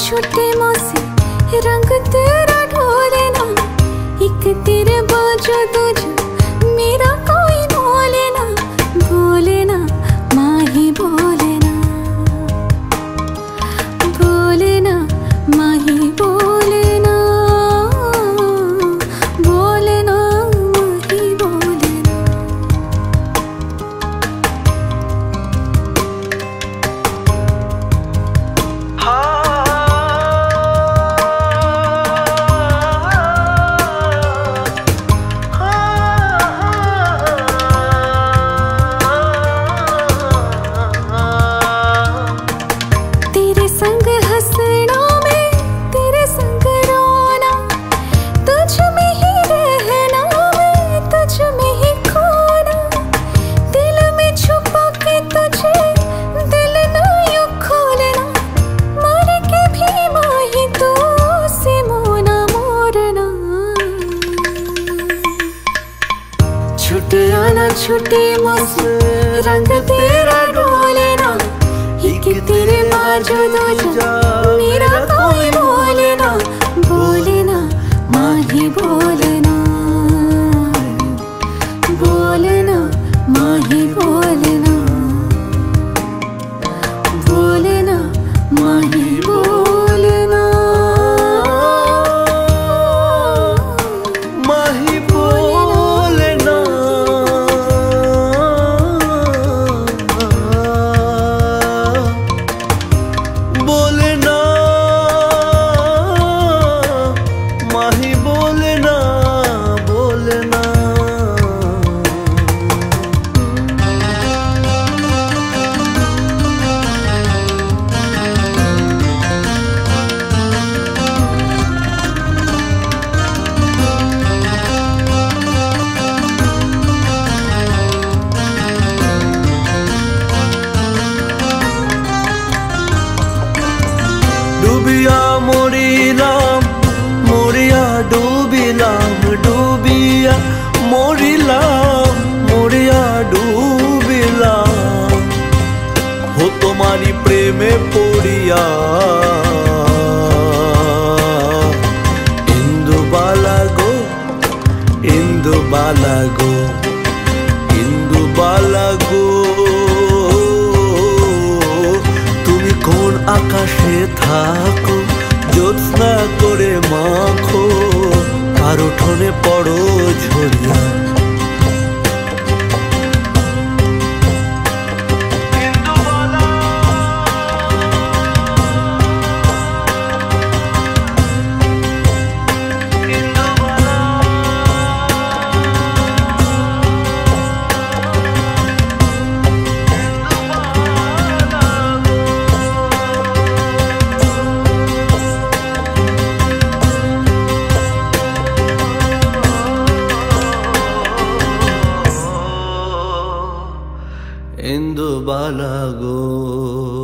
छुट्टे मौसी रंग तेरा ढोले ना, एक तेरे बाजू दूजा मेरा कोई बोले ना माही बोले ना माही बोले ना माही बोले ना। तेरे संग हंसना में तेरे संग रोना, तुझ में ही रहना मैं तुझ में ही खोना, दिल में छुपा के तुझे दिल ना यूं खोलना, मर के भी माही तू से मोना मोरना। छुटे आना छुटे मौसम रंग तेरा डोले ना, एक तेरे बाजू दूजा मेरा कोई बोले ना माही बोले ना माही बोले ना माही बोले ना माही बोले ना बोले ना माही बोले ना बोले ना। डूबिया मरिलाम मरिया डूबिलाम डूबिया मरिलाम मरिया डूबिलाम हो तुम्हारी प्रेमे पड़िया। इंदुबाला गो इंदुबाला गो इंदुबाला गो, তুমি কোন আকাশে থাকো জ্যোৎস্না করে মাখো আর উঠোনে পড়ো ঝরিয়া। इंदुबाला गो।